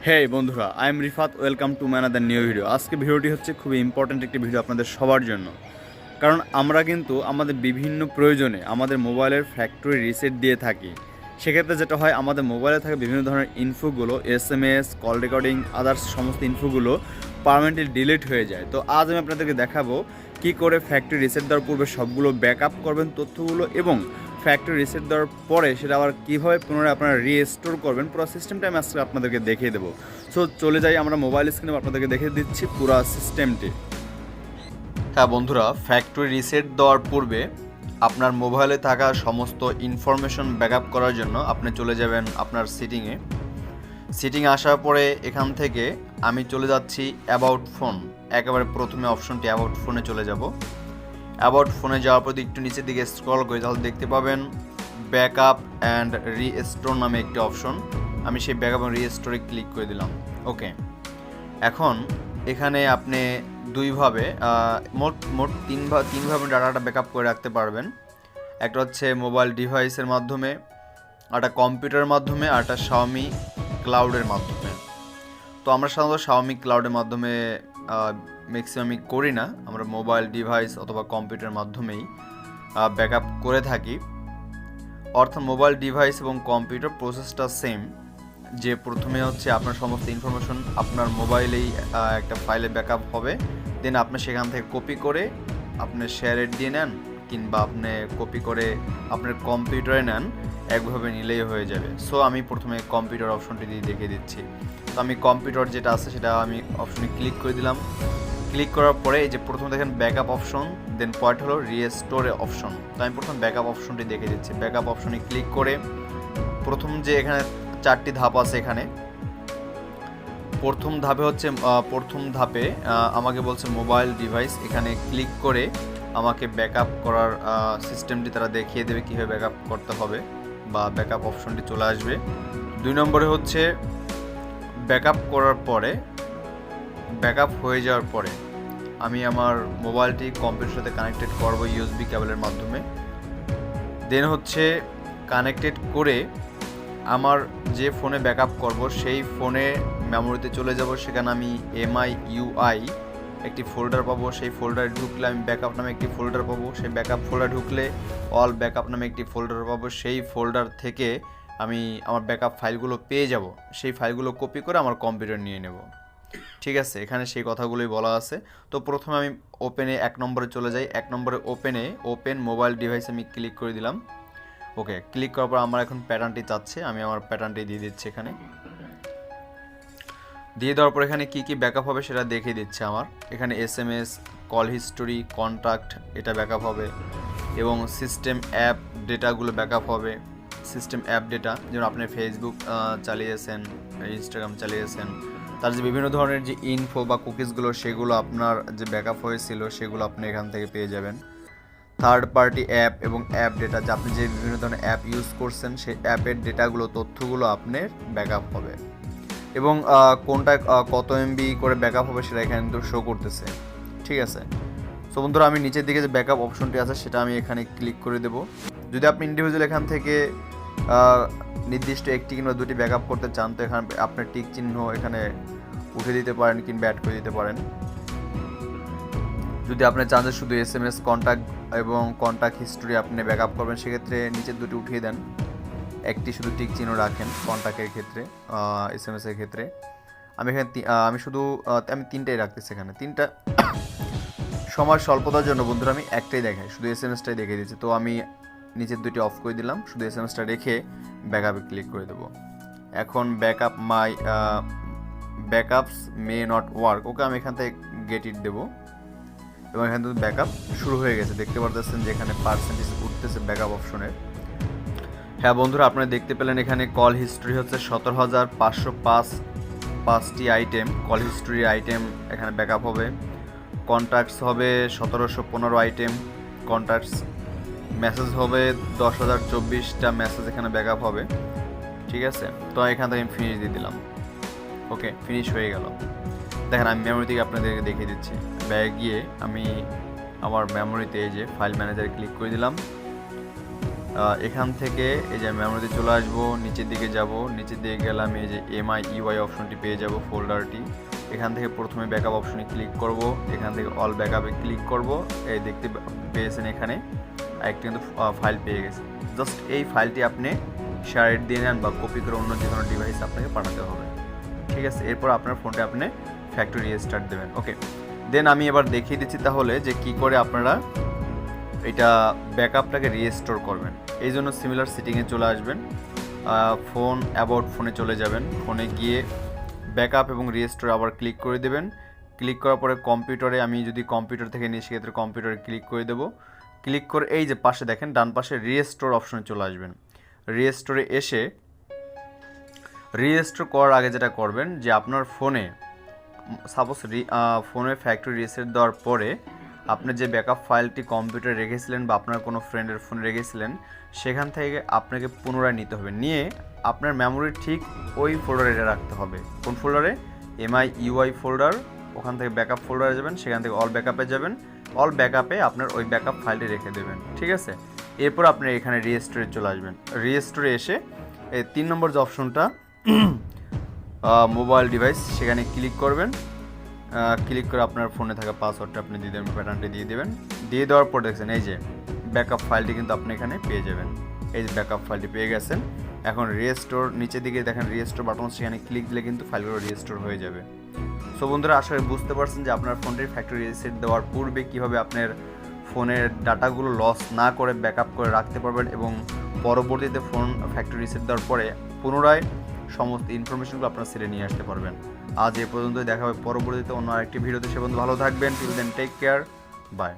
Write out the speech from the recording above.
হেই বন্ধুরা, I am Rifat. Welcome to my another new video. আজকে ভিডিওটি হচ্ছে খুবই ইম্পর্ট্যান্ট একটি ভিডিও আপনাদের সবার জন্য, কারণ আমরা কিন্তু আমাদের বিভিন্ন প্রয়োজনে আমাদের মোবাইলের ফ্যাক্টরি রিসেট দিয়ে থাকি। সেক্ষেত্রে যেটা হয়, আমাদের মোবাইলে থাকা বিভিন্ন ধরনের ইনফোগুলো, SMS, কল রেকর্ডিং, আদার্স সমস্ত ইনফোগুলো পার্মানেন্টলি ডিলিট হয়ে যায়। তো আজ আমি আপনাদেরকে দেখাবো কী করে ফ্যাক্টরি রিসেট দেওয়ার পূর্বে সবগুলো ব্যাকআপ করবেন তথ্যগুলো, এবং ফ্যাক্টরি রিসেট দেওয়ার পরে সেটা আবার কীভাবে পুনরায় আপনারা রিস্টোর করবেন, পুরো সিস্টেমটা আমি আজকে আপনাদেরকে দেখিয়ে দেবো। সো চলে যাই, আমরা মোবাইল স্ক্রিনে আপনাদেরকে দেখিয়ে দিচ্ছি পুরো সিস্টেমটি। হ্যাঁ বন্ধুরা, ফ্যাক্টরি রিসেট দেওয়ার পূর্বে আপনার মোবাইলে থাকা সমস্ত ইনফরমেশন ব্যাকআপ করার জন্য আপনি চলে যাবেন আপনার সিটিংয়ে আসার পরে এখান থেকে আমি চলে যাচ্ছি অ্যাবাউট ফোন। একেবারে প্রথমে অপশনটি অ্যাবাউট ফোনে চলে যাব। অ্যাবাউট ফোনে যাওয়ার পর একটু নিচের দিকে স্ক্রল করে তাহলে দেখতে পাবেন ব্যাকআপ অ্যান্ড রিস্টোর নামে একটি অপশন। আমি সেই ব্যাকআপ এবং রিস্টোরে ক্লিক করে দিলাম। ওকে, এখন এখানে আপনি দুইভাবে মোট তিনভাবে ডাটাটা ব্যাকআপ করে রাখতে পারবেন। একটা হচ্ছে মোবাইল ডিভাইসের মাধ্যমে, একটা কম্পিউটারের মাধ্যমে, আর একটা শাওমি ক্লাউডের মাধ্যমে। তো আমরা সাধারণত শাওমি ক্লাউডের মাধ্যমে ম্যাক্সিমামই করি না, আমরা মোবাইল ডিভাইস অথবা কম্পিউটারের মাধ্যমেই ব্যাকআপ করে থাকি। অর্থাৎ মোবাইল ডিভাইস এবং কম্পিউটার প্রসেসটা সেম, যে প্রথমে হচ্ছে আপনার সমস্ত ইনফরমেশন আপনার মোবাইলেই একটা ফাইলে ব্যাকআপ হবে, দেন আপনি সেখান থেকে কপি করে আপনি শেয়ারে দিয়ে নেন, কিংবা আপনি কপি করে আপনার কম্পিউটারে নেন, একভাবে নিলেই হয়ে যাবে। সো আমি প্রথমে কম্পিউটার অপশনটি দিয়ে দেখিয়ে দিচ্ছি। তো আমি কম্পিউটার যেটা আছে সেটা আমি অপশনে ক্লিক করে দিলাম। ক্লিক করার পরে এই যে প্রথমে দেখেন ব্যাকআপ অপশন, দেন পয়েন্ট হলো রিস্টোরে অপশন। তো আমি প্রথম ব্যাকআপ অপশনটি দেখিয়ে দিচ্ছি। ব্যাকআপ অপশনে ক্লিক করে প্রথম যে এখানে 4টি ধাপ আছে, এখানে প্রথম ধাপে আমাকে বলছে মোবাইল ডিভাইস। এখানে ক্লিক করে আমাকে ব্যাকআপ করার সিস্টেমটি তারা দেখিয়ে দেবে কীভাবে ব্যাকআপ করতে হবে, বা ব্যাকআপ অপশনটি চলে আসবে। 2 নম্বরে হচ্ছে ব্যাকআপ করার পরে, ব্যাকআপ হয়ে যাওয়ার পরে আমি আমার মোবাইলটি কম্পিউটারের সাথে কানেক্টেড করব USB কেবলের মাধ্যমে। দেন হচ্ছে কানেক্টেড করে আমার যে ফোনে ব্যাকআপ করব সেই ফোনে মেমোরিতে চলে যাব। সেখানে আমি MIUI একটি ফোল্ডার পাবো। সেই ফোল্ডারে ঢুকলে আমি ব্যাকআপ নামে একটি ফোল্ডার পাবো। সেই ব্যাকআপ ফোল্ডার ঢুকলে অল ব্যাকআপ নামে একটি ফোল্ডার পাবো। সেই ফোল্ডার থেকে আমি আমার ব্যাকআপ ফাইলগুলো পেয়ে যাব। সেই ফাইলগুলো কপি করে আমার কম্পিউটার নিয়ে নেব। ঠিক আছে, এখানে সেই কথাগুলোই বলা আছে। তো প্রথমে আমি ওপেনে 1 নম্বরে চলে যাই। 1 নম্বরে ওপেন মোবাইল ডিভাইস আমি ক্লিক করে দিলাম। ওকে, ক্লিক করার পর আমার এখন প্যাটার্নটি চাচ্ছে, আমি আমার প্যাটার্নটি দিয়ে দিচ্ছি। এখানে দিয়ে দেওয়ার পর এখানে কী কী ব্যাকআপ হবে সেটা দেখিয়ে দিচ্ছে আমার। এখানে SMS, কল হিস্টোরি, কন্ট্যাক্ট এটা ব্যাকআপ হবে, এবং সিস্টেম অ্যাপ ডেটাগুলো ব্যাকআপ হবে। সিস্টেম অ্যাপ ডেটা, যেমন আপনি ফেসবুক চালিয়েছেন, ইনস্টাগ্রাম চালিয়েছেন, তার যে বিভিন্ন ধরনের যে ইনফো বা কুকিজগুলো, সেগুলো আপনার যে ব্যাকআপ হয়েছিল সেগুলো আপনি এখান থেকে পেয়ে যাবেন। থার্ড পার্টি অ্যাপ এবং অ্যাপ ডেটা, যে আপনি যে বিভিন্ন ধরনের অ্যাপ ইউজ করছেন সেই অ্যাপের ডেটাগুলো, তথ্যগুলো আপনার ব্যাকআপ হবে, এবং কোনটা কত MB করে ব্যাকআপ হবে সেটা এখানে কিন্তু শো করতেছে। ঠিক আছে, সো বন্ধুরা আমি নিচের দিকে যে ব্যাকআপ অপশনটি আছে সেটা আমি এখানে ক্লিক করে দেব। যদি আপনি ইন্ডিভিজুয়াল এখান থেকে নির্দিষ্ট একটি কিংবা দুটি ব্যাকআপ করতে চান, তো এখানে আপনার টিক চিহ্ন এখানে উঠে দিতে পারেন কিংবা অ্যাড করে দিতে পারেন। যদি আপনি চান যে শুধু SMS, কন্ট্যাক্ট এবং কন্ট্যাক্ট হিস্টোরি আপনি ব্যাকআপ করবেন, সেক্ষেত্রে নিচের দুটি উঠিয়ে দেন, একটি শুধু টিক চিহ্ন রাখেন কন্ট্যাক্টের ক্ষেত্রে, SMS এর ক্ষেত্রে। আমি এখানে আমি 3টাই রাখতেছি। এখানে 3টা সময় স্বল্পতার জন্য বন্ধুরা আমি একটাই দেখাই, শুধু SMS-টাই দেখিয়ে দিচ্ছি। তো আমি নিচের দুটি অফ করে দিলাম, শুধু SMS-টা রেখে ব্যাকআপে ক্লিক করে দেবো। এখন ব্যাকআপস মে নট ওয়ার্ক। ওকে, আমি এখান থেকে গেট ইট দেবো, এবং এখান থেকে ব্যাকআপ শুরু হয়ে গেছে। দেখতে পারতেছেন যে এখানে পার্সেন্টেজ উঠতেছে ব্যাকআপ অপশনের। হ্যাঁ বন্ধুরা, আপনারা দেখতে পেলেন এখানে কল হিস্ট্রি হচ্ছে 17,505টি আইটেম, কল হিস্ট্রি আইটেম এখানে ব্যাকআপ হবে। কন্ট্যাক্টস হবে 1715 আইটেম কন্ট্যাক্টস। মেসেজ হবে 10,024টা মেসেজ এখানে ব্যাকআপ হবে। ঠিক আছে, তো এখান থেকে আমি ফিনিশ দিয়ে দিলাম। ওকে, ফিনিশ হয়ে গেল। দেখেন আমি মেমোরি থেকে আপনাদেরকে দেখিয়ে দিচ্ছি। ব্যাগে গিয়ে আমি আমার মেমোরিতে এই যে ফাইল ম্যানেজারে ক্লিক করে দিলাম। এখান থেকে এই যে মেমোরিতে চলে আসবো, নিচের দিকে যাব, নিচের দিকে গেলাম, এই যে MIUI অপশনটি পেয়ে যাব ফোল্ডারটি। এখান থেকে প্রথমে ব্যাকআপ অপশনে ক্লিক করব, এখান থেকে অল ব্যাকআপে ক্লিক করব। এই দেখতে পেয়েছেন এখানে একটা কিন্তু ফাইল পেয়ে গেছে। জাস্ট এই ফাইলটি আপনি শেয়ার দিয়ে নেন বা কপি করে অন্য যে কোনো ডিভাইস আপনাকে পাঠাতে হবে, ঠিক আছে। এরপর আপনার ফোনটা আপনি ফ্যাক্টরি রিস্টার্ট দেবেন। ওকে, দেন আমি এবার দেখিয়ে দিচ্ছি তাহলে যে কি করে আপনারা এটা ব্যাকআপটাকে রিস্টোর করবেন। এই জন্য সিমিলার সেটিংয়ে চলে আসবেন, ফোন অ্যাবাউট ফোনে চলে যাবেন, ফোনে গিয়ে ব্যাকআপ এবং রিস্টোর আবার ক্লিক করে দেবেন। ক্লিক করার পরে কম্পিউটারে, আমি যদি কম্পিউটার থেকে নিই সেক্ষেত্রে কম্পিউটারে ক্লিক করে দেবো। ক্লিক করে এই যে পাশে দেখেন ডান পাশে রিস্টোর অপশনে চলে আসবেন। রিস্টোরে এসে রিস্টোর করার আগে যেটা করবেন যে আপনার ফোনে সাপোজ ফোনে ফ্যাক্টরি রিসেট দেওয়ার পরে আপনি যে ব্যাকআপ ফাইলটি কম্পিউটারে রেখেছিলেন বা আপনার কোনো ফ্রেন্ডের ফোনে রেখেছিলেন সেখান থেকে আপনাকে পুনরায় নিতে হবে, নিয়ে আপনার মেমোরি ঠিক ওই ফোল্ডারে রাখতে হবে। কোন ফোল্ডারে? MIUI folder. ওখান থেকে ব্যাকআপ ফোল্ডারে যাবেন, সেখান থেকে অল ব্যাকআপে যাবেন, অল ব্যাকআপে আপনার ওই ব্যাকআপ ফাইলটি রেখে দেবেন, ঠিক আছে। এরপর আপনি এখানে রিস্টোরে চলে আসবেন। রিস্টোরে এসে এই 3 নম্বর যে অপশনটা মোবাইল ডিভাইস, সেখানে ক্লিক করবেন। ক্লিক করে আপনার ফোনে থাকা পাসওয়ার্ডটা আপনি দিয়ে দেবেন, প্যাটার্নটি দিয়ে দেবেন। দিয়ে দেওয়ার পর দেখছেন এই যে ব্যাকআপ ফাইলটি কিন্তু আপনি এখানে পেয়ে যাবেন। এই যে ব্যাকআপ ফাইলটি পেয়ে গেছেন। এখন রিস্টোর নিচের দিকে দেখেন রিস্টোর বাটন, সেখানে ক্লিক দিলে কিন্তু ফাইলগুলো রিস্টোর হয়ে যাবে। সো বন্ধুরা, আশা করি বুঝতে পারছেন যে আপনার ফোনটির ফ্যাক্টরি রিসেট দেওয়ার পূর্বে কীভাবে আপনার ফোনের ডাটাগুলো লস না করে ব্যাকআপ করে রাখতে পারবেন এবং পরবর্তীতে ফোন ফ্যাক্টরি রিসেট দেওয়ার পরে পুনরায় সমস্ত ইনফরমেশনগুলো আপনার সেরে নিয়ে আসতে পারবেন। আজ এ পর্যন্তই, দেখা হবে পরবর্তীতে অন্য আরেকটি ভিডিওতে। সে পর্যন্ত ভালো থাকবেন। Till then take care, by.